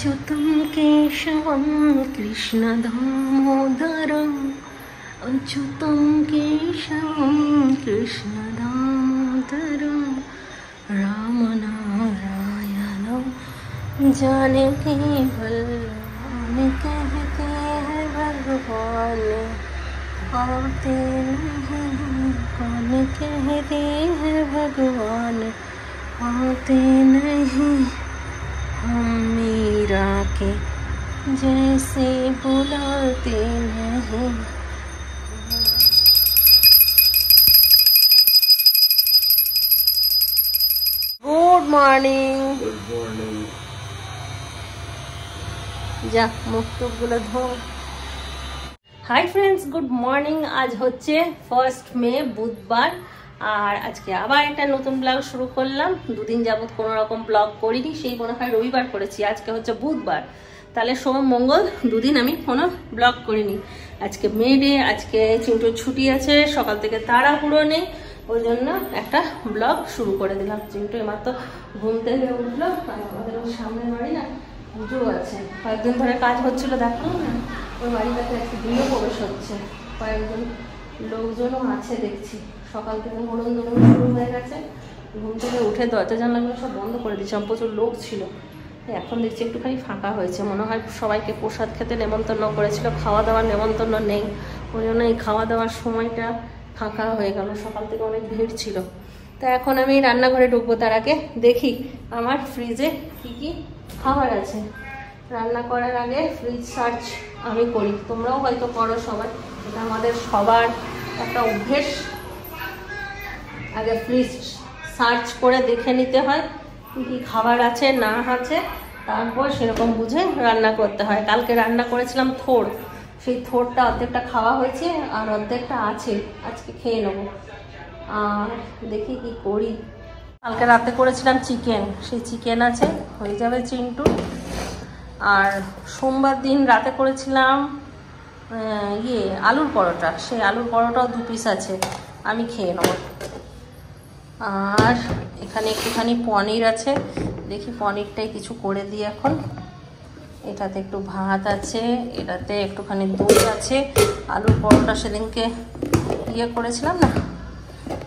अच्युतं केशवं कृष्णदामोदरम् अच्युतं केशवं कृष्णदामोदरं रामनारायणं जानकी वल्लभ कहते हैं भगवान आते नहीं कौन कहते हैं भगवान आते नहीं हम मीरा के जैसे बुलाते नहीं। Good morning. Good morning. जा मुख टुकগুলো ধো। Hi friends, good morning. আজ হচ্ছে 1 মে বুধবার, আর আজকে আবার একটা নতুন ব্লগ শুরু করলাম। দুদিন যাবত কোনো রকম ব্লগ করিনি, সেই মনে হয় রবিবার করেছি। আজকে হচ্ছে বুধবার, তাহলে সোম মঙ্গল দুদিন আমি কোনো ব্লগ করিনি। আজকে মে ডে, আজকে চিন্টুর ছুটি আছে, সকাল থেকে তাড়াহুড়ো নেই, ওই জন্য একটা ব্লগ শুরু করে দিলাম। চিন্টু এমাত্র ঘুম থেকে উঠলো, আর আমাদের ওই সামনের বাড়ি না পুজো আছে, কয়েকদিন ধরে কাজ হচ্ছিল, দেখো না ওই বাড়িটাতে একটা গৃহ প্রবেশ হচ্ছে, কয়েকজন লোকজনও আছে দেখছি। সকাল থেকে হরণ দোলন শুরু হয়ে গেছে। ঘুম থেকে উঠে দরজা জানলাগুলো সব বন্ধ করে দিচ্ছিলাম, প্রচুর লোক ছিল। এখন দেখছি একটুখানি ফাঁকা হয়েছে, মনে হয় সবাইকে প্রসাদ খেতে নেমন্তন্ন করেছিল, খাওয়া দাওয়ার নেমন্তন্ন নেই, ওই জন্য এই খাওয়া দাওয়ার সময়টা ফাঁকা হয়ে গেল। সকাল থেকে অনেক ভিড় ছিল। তা এখন আমি রান্নাঘরে ঢুকবো, তার আগে দেখি আমার ফ্রিজে কি কি খাবার আছে। রান্না করার আগে ফ্রিজ সার্চ আমি করি, তোমরাও হয়তো করো সবাই, এটা আমাদের সবার একটা অভ্যেস। আগে ফ্রিজ সার্চ করে দেখে নিতে হয় কি কি খাবার আছে না আছে, তারপর সেরকম বুঝে রান্না করতে হয়। কালকে রান্না করেছিলাম থোড়, সেই থোড়টা অর্ধেকটা খাওয়া হয়েছে আর অর্ধেকটা আছে, আজকে খেয়ে নেবো। আর দেখি কি করি। কালকে রাতে করেছিলাম চিকেন, সেই চিকেন আছে, হয়ে যাবে চিন্টু। আর সোমবার দিন রাতে করেছিলাম আলুর পরোটা, সেই আলুর পরোটাও 2 পিস আছে, আমি খেয়ে নেব। আর এখানে একটুখানি পনির আছে, দেখি পনিরটাই কিছু করে দিই এখন। এটাতে একটু ভাত আছে, এটাতে একটুখানি দুধ আছে। আলুর পরোটা সেদিনকে করেছিলাম না,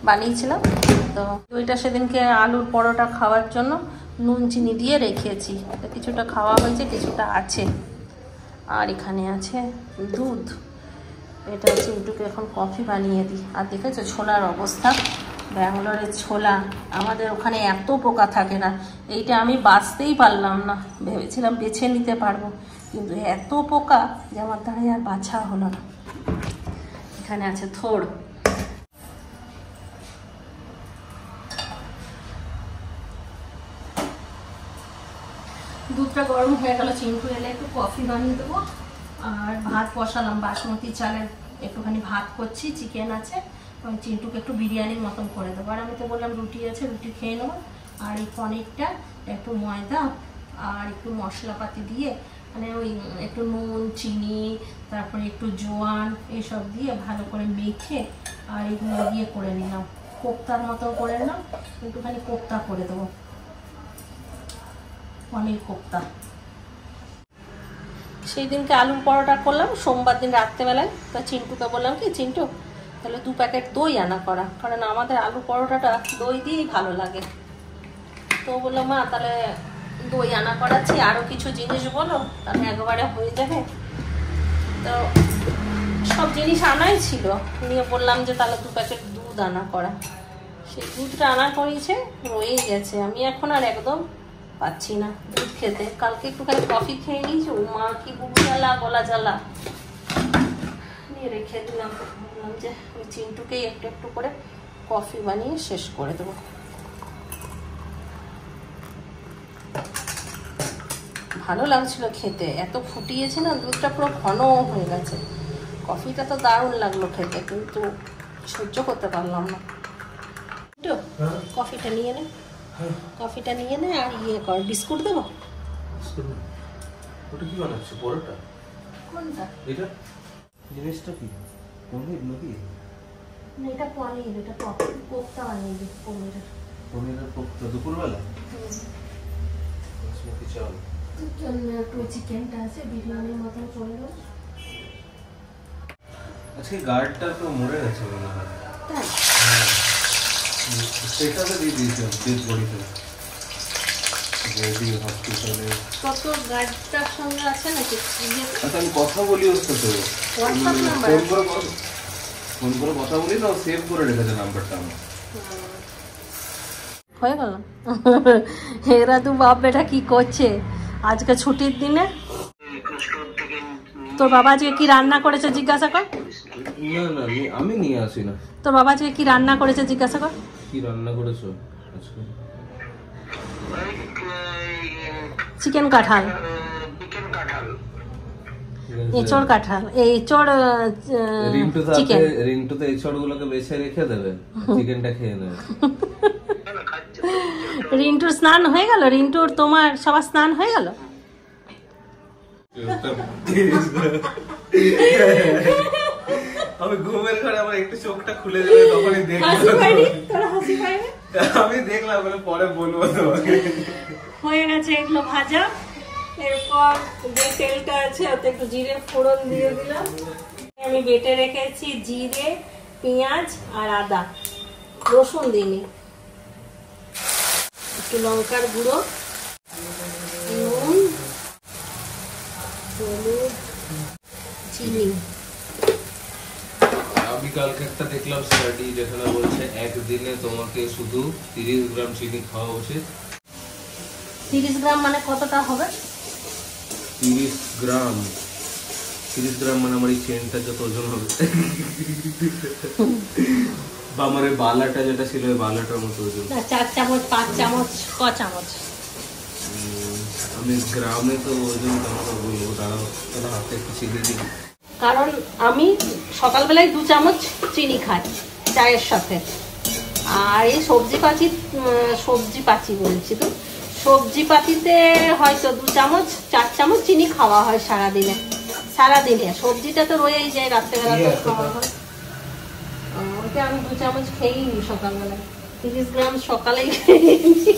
বানিয়েছিলাম, তো ওইটা সেদিনকে আলুর পরোটা খাওয়ার জন্য নুন চিনি দিয়ে রেখেছি, কিছুটা খাওয়া হয়েছে, কিছুটা আছে। আর এখানে আছে দুধ, এটা চিন্টুকে এখন কফি বানিয়ে দিই। আর দেখেছো ছোলার অবস্থা, ব্যাঙ্গালোরের ছোলা, আমাদের ওখানে এত পোকা থাকে না, এইটা আমি বাঁচতেই পারলাম না, ভেবেছিলাম বেছে নিতে পারবো, কিন্তু এত পোকা যে আমার দ্বারা আর বাছা হলো না। এখানে আছে থোড়, দুধটা গরম হয়ে গেল, চিন্টু এলে একটু কফি বানিয়ে দেবো। আর ভাত বসালাম, বাসমতি চালের একটুখানি ভাত করছি, চিকেন আছে, আমি চিন্টুকে একটু বিরিয়ানির মতন করে দেবো। আর আমি তো বললাম রুটি আছে, রুটি খেয়ে নেবো। আর এই পনিরটা একটু ময়দা আর একটু মশলাপাতি দিয়ে, মানে ওই একটু নুন চিনি তারপরে একটু জোয়ান এইসব দিয়ে ভালো করে মেখে আর এগুলো দিয়ে করে নিলাম, কোপ্তার মতো করে নিলাম, একটুখানি কোপ্তা করে দেবো, পনির কোপ্তা। সেই দিনকে আলুর পরোটা করলাম সোমবার দিন রাত্রেবেলায়, তা চিন্টুকে বললাম কি চিন্টু তাহলে 2 প্যাকেট দই আনা করা, কারণ আমাদের আলু পরোটাটা দই দিয়েই ভালো লাগে। তো বললো মা তাহলে দই আনা করাচ্ছি, আরও কিছু জিনিস বলো, তাহলে একবারে হয়ে যাবে। তো সব জিনিস আনাই ছিল, নিয়ে বললাম যে তাহলে 2 প্যাকেট দুধ আনা করা। সেই দুধটা আনা করিয়েছে, রয়েই গেছে, আমি এখন আর একদম পাচ্ছি না দুধ খেতে। কালকে একটুখানি কফি খেয়ে নিয়েছি, ও মা কি বুক জ্বালা গলা জ্বালা, নিয়ে রেখে দিলাম। বললাম যে ওই চিন্টুকেই একটু একটু করে কফি বানিয়ে শেষ করে দেবো। ভালো লাগছিল খেতে, এত ফুটিয়েছে না দুধটা, পুরো ঘন হয়ে গেছে। কফিটা তো দারুণ লাগলো খেতে, কিন্তু সহ্য করতে পারলাম না। কফিটা নিয়ে নে, কফিটা নিয়ে নে, আর কর, বিস্কুট দেবো। ওটা কি বানাচ্ছে পরোটা? কোনটা? এটা জিনিসটা কি? পনির নাকি? না এটা পনির, এটা কোপ্তা বানিয়ে দিই পনিরের। পনিরের কোপ্তা দুপুরবেলা? বাসমতি চাল। একটু চিকেনটা আছে বিরিয়ানির মতন করলো। আজকে গার্ডটা তো মরে গেছে মনে হয়। তাই সেটা তো দিয়ে দিয়েছে ডেড বডিতে রেডি হসপিটালে। কত গার্ডটার সঙ্গে আছে নাকি? আচ্ছা আমি কথা বলি ওর সাথে, হোয়াটসঅ্যাপ নাম্বার ফোন করে কথা বলি না, সেভ করে রেখেছে নাম্বারটা আমার। হয়ে গেল। এরা তো বাপ বেটা কি করছে আজকে ছুটির দিনে? তোর বাবা আজকে কি রান্না করেছে জিজ্ঞাসা কর। না না আমি নিয়ে আসি না। তোর বাবা আজকে কি রান্না করেছে জিজ্ঞাসা কর। কি রান্না করেছো আজকে? চিকেন কাঁঠাল, এঁচড় কাঁঠাল, এঁচড় চিকেন। রিন্টু তো এঁচড় গুলোকে বেছে রেখে দেবে, চিকেনটা খেয়ে নেবে। রিন্টুর স্নান হয়ে গেল? রিন্টুর তোমার সবার স্নান হয়ে গেল? আমি ঘুমের ঘরে আমার একটু চোখটা খুলে যাবে তখনই দেখলাম। আমি দেখলাম পরে বলবো তোমাকে। হয়ে গেছে এগুলো ভাজা। এরপর যে তেলটা আছে ওতে একটু জিরে ফোড়ন দিয়ে দিলাম। আমি বেটে রেখেছি জিরে, পেঁয়াজ আর আদা, রসুন দিইনি। একটু লঙ্কার গুঁড়ো, নুন, হলুদ, চিনি। আমি কালকে একটা দেখলাম স্টাডি যেখানে বলছে একদিনে তোমাকে শুধু 30 গ্রাম চিনি খাওয়া উচিত। 30 গ্রাম মানে কতটা হবে? 30 গ্রাম মানে আমার এই চেনটা যত ওজন হবে বা আমার এই বালাটা যেটা ছিল ওই বালাটার মতো ওজন। 4 চামচ 5 চামচ ক চামচ? আমি গ্রামে তো ওজন কেমন বলবো, দাঁড়াও তাহলে হাতে একটু চিনি দিই। কারণ আমি সকালবেলায় 2 চামচ চিনি খাই চায়ের সাথে। আর এই সবজি পাচি বলছি তো, সবজি পাতিতে হয়তো 2 চামচ 4 চামচ চিনি খাওয়া হয় সারাদিনে। সবজিটা তো রয়েই যায়, রাত্রেবেলা তো খাওয়া হয়। ওইটা আমি 2 চামচ খেয়েই নি সকালবেলায়। 30 গ্রাম সকালেই খেয়ে নি।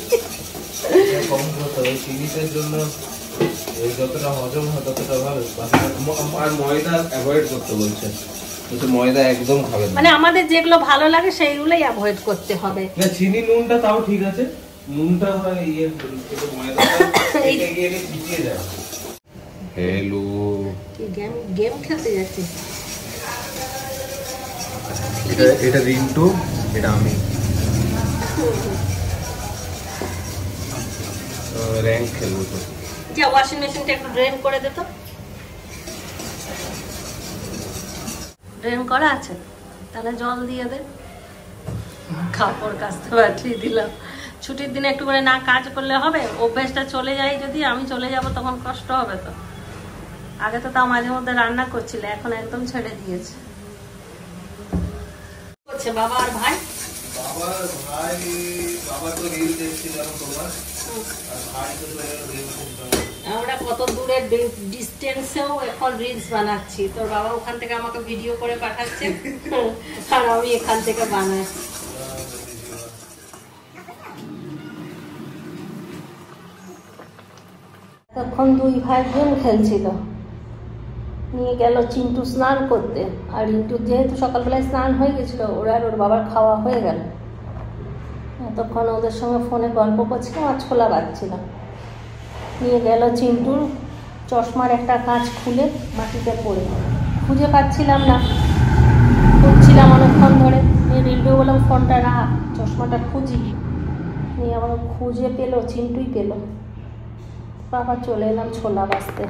কম করতে হবে চিনিটার জন্য, যতটা হজম হয় ততটা ভালো। আর ময়দা অ্যাভয়েড করতে বলছে, ময়দা একদম খাবে না। মানে আমাদের যেগুলো ভালো লাগে সেইগুলোই অ্যাভয়েড করতে হবে। না চিনি নুনটা তাও ঠিক আছে, নুনটা হয় ময়দাটা এটা গিয়ে চিটিয়ে যায়। হ্যালো, কি গেম খেলতে যাচ্ছিস? এটা রিন্টু, এটা আমি। র্যাঙ্ক খেলবো তো। যা ওয়াশিং মেশিনটা একটু ড্রেন করে দে তো। ড্রেন করা আছে? তাহলে জল দিয়ে দে। কাপড় কাচতে পাঠিয়ে দিলাম। ছুটির দিনে একটু করে না কাজ করলে হবে? অভ্যেসটা চলে যায়, যদি আমি চলে যাব তখন কষ্ট হবে তো। আগে তো তাও মাঝে মধ্যে রান্না করছিলে, এখন একদম ছেড়ে দিয়েছে। করছে বাবা আর ভাই? বাবা তো রিল দেখছিল তোমার, আর ভাই তো আমরা কত দূরের ডিস্টেন্সেও এখন রিলস বানাচ্ছি। তোর বাবা ওখান থেকে আমাকে ভিডিও করে পাঠাচ্ছে আর আমি এখান থেকে বানাই। তখন 2 ভাই গেম খেলছিল। নিয়ে গেল চিন্টু স্নান করতে, আর রিন্টু যেহেতু সকালবেলায় স্নান হয়ে গেছিল, ওরা আর ওর বাবার খাওয়া হয়ে গেল। তখন ওদের সঙ্গে ফোনে গল্প করছিলাম আর ছোলা বাজছিলাম। নিয়ে গেল চিন্টুর চশমার একটা কাঁচ খুলে মাটিতে পড়ে, খুঁজে পাচ্ছিলাম না, খুঁজছিলাম অনেকক্ষণ ধরে। রিন্টু বললাম ফোনটা রাখ, চশমাটা খুঁজি। নিয়ে আমার খুঁজে পেলো, চিন্টুই পেলো। বাবা চলে এলাম ছোলা বাজতে,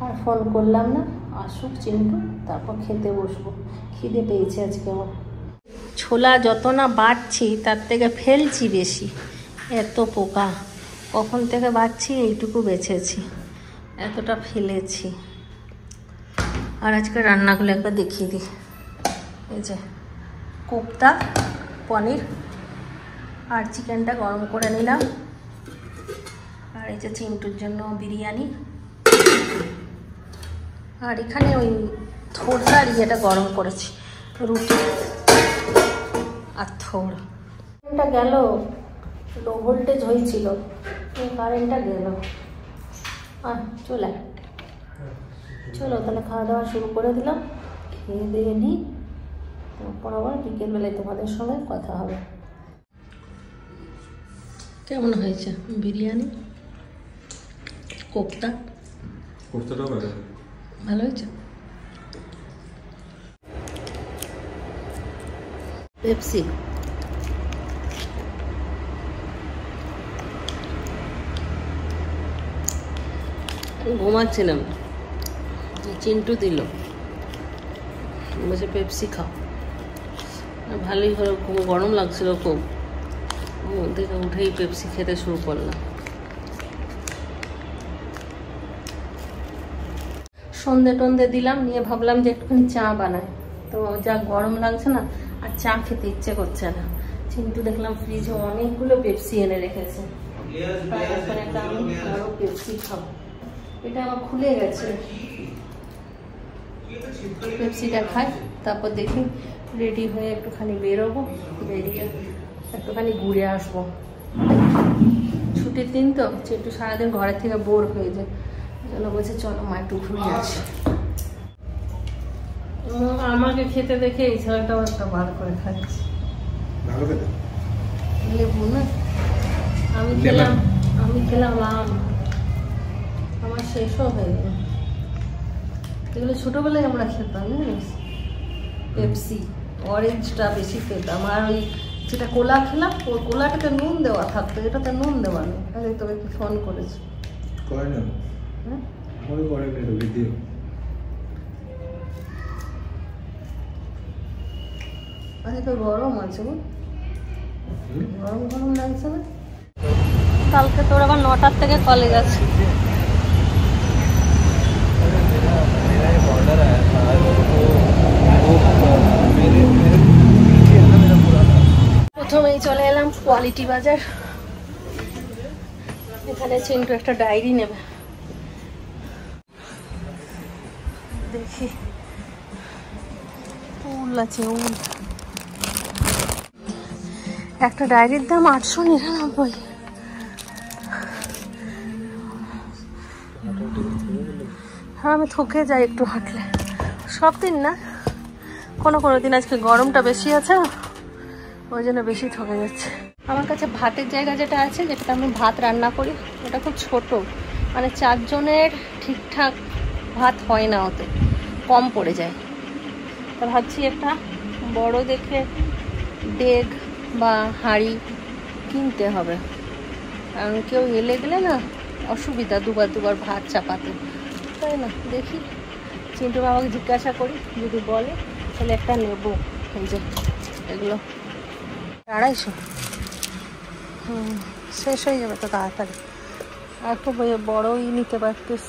আর ফোন করলাম না, আসুক চিন্টু তারপর খেতে বসবো। খিদে পেয়েছে আজকে আমার। ছোলা যত না বাড়ছি তার থেকে ফেলছি বেশি, এত পোকা। কখন থেকে বাড়ছি এইটুকু বেছেছি, এতটা ফেলেছি। আর আজকে রান্নাগুলো একবার দেখিয়ে দিই। এই যে কোপ্তা, পনির আর চিকেনটা গরম করে নিলাম। আর এই যে চিন্টুর জন্য বিরিয়ানি। আর এখানে ওই থোড়টা আর ইয়েটা গরম করেছি, রুটি আর থোড়। কারেন্টটা গেল, লো ভোল্টেজ হয়েছিল, কারেন্টটা গেল। চলে চলো তাহলে খাওয়া দাওয়া শুরু করে দিলাম, খেয়ে দিয়ে নিই, তারপর আবার বিকেলবেলায় তোমাদের সঙ্গে কথা হবে। কেমন হয়েছে বিরিয়ানি? কোফতাটাও ভালো হয়েছে। পেপসি ঘুমাচ্ছিলাম, চিন্টু দিল, বলছে পেপসি খাও। ভালোই হলো, খুব গরম লাগছিল, খুব দেখে উঠেই পেপসি খেতে শুরু করলাম। সন্ধে টন্ধে দিলাম, নিয়ে ভাবলাম যে একটুখানি চা বানাই, তো যা গরম লাগছে না আর চা খেতে ইচ্ছে করছে না। চিন্টু দেখলাম ফ্রিজে অনেকগুলো পেপসি এনে রেখেছে, এখন একটা আমি আরো পেপসি খাবো। এটা আমার খুলে গেছে, পেপসিটা খাই, তারপর দেখি রেডি হয়ে একটুখানি বেরোবো, বেরিয়ে একটুখানি ঘুরে আসবো। ছুটির দিন তো একটু সারাদিন ঘরের থেকে বোর হয়ে যায়, জন্য বলছে চলো মা একটু ঘুরে আসি। আমাকে খেতে দেখে এই ছেলেটাও একটা ভালো করে খাচ্ছি, লেবু না, আমি খেলাম আম, আমার শেষও হয়ে গেল। এগুলো ছোটবেলায় আমরা খেতাম, জানিস, পেপসি অরেঞ্জটা বেশি খেতাম, আর ওই যেটা কোলা খেলাম ওই কোলাটাতে নুন দেওয়া থাকতো, এটাতে নুন দেওয়া নেই। আরে তোকে কি ফোন করেছি? আরে তো গরম আছে, গরম গরম লাগছে না। কালকে তোর আবার 9টার থেকে কলেজ আছে। প্রথমেই চলে এলাম কোয়ালিটি বাজার, এখানে চিন্টু একটা ডায়েরি নেবে, দেখি উল আছে, উল একটা ডায়েরির দাম 899। হ্যাঁ আমি থকে যাই একটু হাঁটলে, সব দিন না, কোনো দিন আজকে গরমটা বেশি আছে, ওই জন্য বেশি ঠকে যাচ্ছে। আমার কাছে ভাতের জায়গা যেটা আছে, যেটাতে আমি ভাত রান্না করি, ওটা খুব ছোট, মানে 4 জনের ঠিকঠাক ভাত হয় না, ওতে কম পড়ে যায়। তা ভাবছি একটা বড় দেখে ডেগ বা হাঁড়ি কিনতে হবে, কারণ কেউ এলে গেলে না অসুবিধা দুবার ভাত চাপাতে, তাই না? দেখি চিন্টু বাবাকে জিজ্ঞাসা করি, যদি বলে তাহলে একটা নেবো। এই যে এগুলো 250, শেষ হয়ে যাবে তো তাড়াতাড়ি, আর একটু বড়ই নিতে পারতিস।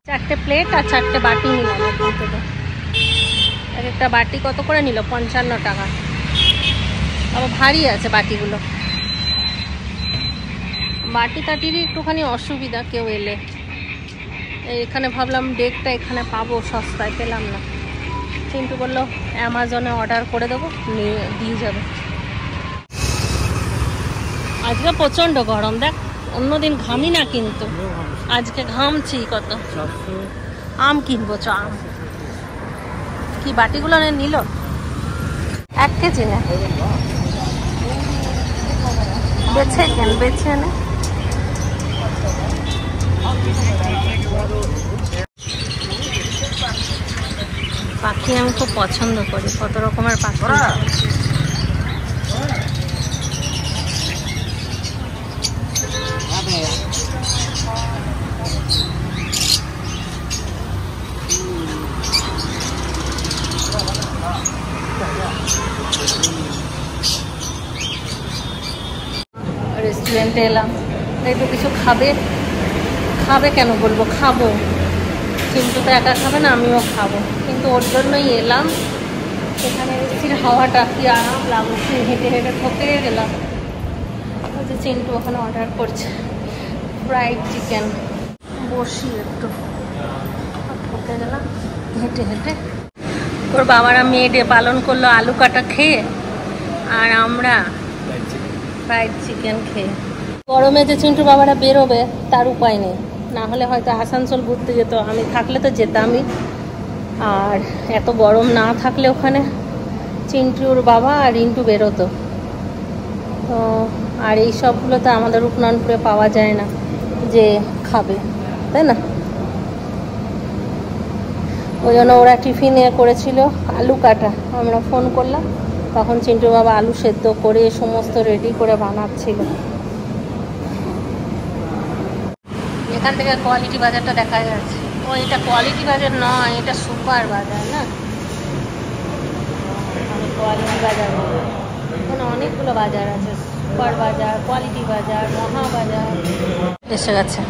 চারটে প্লেট আর 4টে বাটি নিলাম এখান থেকে। এক একটা বাটি কত করে নিল? 55 টাকা। আবার ভারী আছে বাটিগুলো, বাটি টাটিরই একটুখানি অসুবিধা কেউ এলে। এখানে ভাবলাম ডেকটা এখানে পাবো, সস্তায় পেলাম না। চিন্টু বললো অ্যামাজনে অর্ডার করে দেবো, দিয়ে যাবে। আজকে প্রচণ্ড গরম, দেখ অন্যদিন ঘামি না, কিন্তু আজকে ঘামছি কত। আম কিনবো, চ আম। কি বাটিগুলো নিল? 1 কেজি না, বেছে নে। পাখি আমি খুব পছন্দ করি, কত রকমের পাখি। রেস্টুরেন্টে এলাম, একটু কিছু খাবে কেন বলবো, খাবো, কিন্তু তো একা খাবে না, আমিও খাবো, কিন্তু ওর জন্যই এলাম। এখানে এসেছির হাওয়াটা কি আরাম লাগছে, হেঁটে হেঁটে থকে গেলাম। ওই যে চিন্টু ওখানে অর্ডার করছে ফ্রাইড চিকেন। বসি একটু, থকে গেলাম হেঁটে হেঁটে। ওর বাবারা মেয়ে ডে পালন করলো আলু কাটা খেয়ে, আর আমরা ফ্রাইড চিকেন খেয়ে। গরমে যে চিন্টু বাবারা বেরোবে তার উপায় নেই, না হলে হয়তো আসানসোল ঘুরতে যেত, আমি থাকলে তো যেতামই। আর এত গরম না থাকলে ওখানে চিন্টুর বাবা আর রিন্টু বেরোতো। তো আর এই সবগুলো তো আমাদের উপনানপুরে পাওয়া যায় না যে খাবে, তাই না? ওই জন্য ওরা টিফিনে করেছিল আলু কাটা। আমরা ফোন করলাম, তখন চিন্টু বাবা আলু সেদ্ধ করে সমস্ত রেডি করে বানাচ্ছিল। এখান থেকে কোয়ালিটি বাজারটা দেখা যাচ্ছে। ও এটা কোয়ালিটি বাজার নয়, এটা সুপার বাজার না, আমি কোয়ালিটি বাজার বলি। এখানে অনেকগুলো বাজার আছে, সুপার বাজার, কোয়ালিটি বাজার, মহাবাজার। এসে গেছে,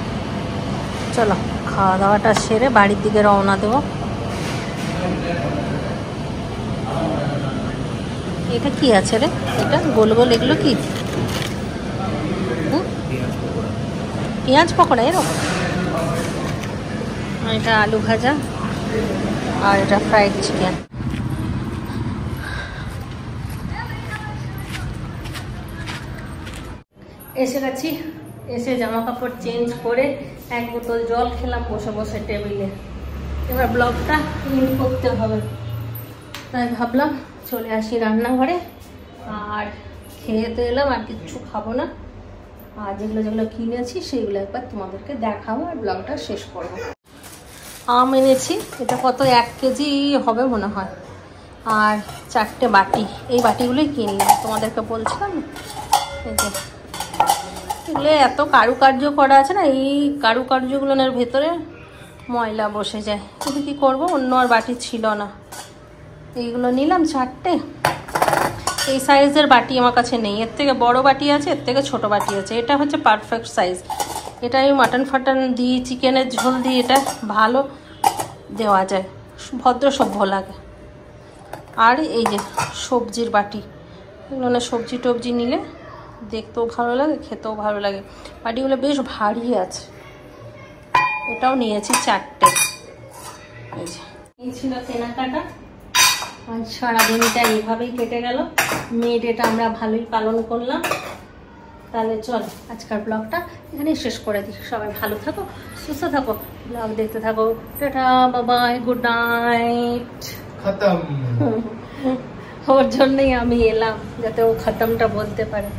চলো খাওয়া দাওয়াটা সেরে বাড়ির দিকে রওনা দেবো। এটা কি আছে রে? এটা গোল গোল এগুলো কি? পেঁয়াজ পকোড়া এরকম। এটা আলু ভাজা আর এটা ফ্রাইড চিকেন। এসে গেছি, এসে জামা কাপড় চেঞ্জ করে এক বোতল জল খেলাম বসে বসে টেবিলে। এবার ব্লগটা এন্ড করতে হবে, তাই ভাবলাম চলে আসি রান্নাঘরে। আর খেয়ে তো এলাম, আর কিচ্ছু খাবো না। আর যেগুলো যেগুলো কিনেছি সেগুলো একবার তোমাদেরকে দেখাবো আর ব্লগটা শেষ করবো। আম এনেছি, এটা কত 1 কেজি হবে মনে হয়। আর 4টে বাটি, এই বাটিগুলোই কিনলাম, তোমাদেরকে বলছিলাম। এই যে এগুলো এত কারুকার্য করা আছে না, এই কারুকার্যগুলোর ভেতরে ময়লা বসে যায়, কিন্তু কী করবো, অন্য আর বাটি ছিল না। এইগুলো নিলাম 4টে। এই সাইজের বাটি আমার কাছে নেই, এর থেকে বড় বাটি আছে, এর থেকে ছোট বাটি আছে। এটা হচ্ছে পারফেক্ট সাইজ। এটা আমি মাটন ফাটন দিই, চিকেনের ঝোল দিই, এটা ভালো দেওয়া যায়, ভদ্র সভ্য লাগে। আর এই যে সবজির বাটি, এগুলো সবজি টবজি নিলে দেখতেও ভালো লাগে, খেতেও ভালো লাগে। বাটিগুলো বেশ ভারী আছে। এটাও নিয়েছি 4টে। এই যে এই ছিল কেনাকাটা। আর সারাদিনটা এইভাবেই কেটে গেল। মেয়ে ডেটা আমরা ভালোই পালন করলাম। তাহলে চল আজকের ব্লগটা এখানেই শেষ করে দিই। সবাই ভালো থাকো, সুস্থ থাকো, ব্লগ দেখতে থাকো। টাটা, বাবাই, গুড নাইট। খতম। ওর জন্যই আমি এলাম, যাতে ও খতমটা বলতে পারে।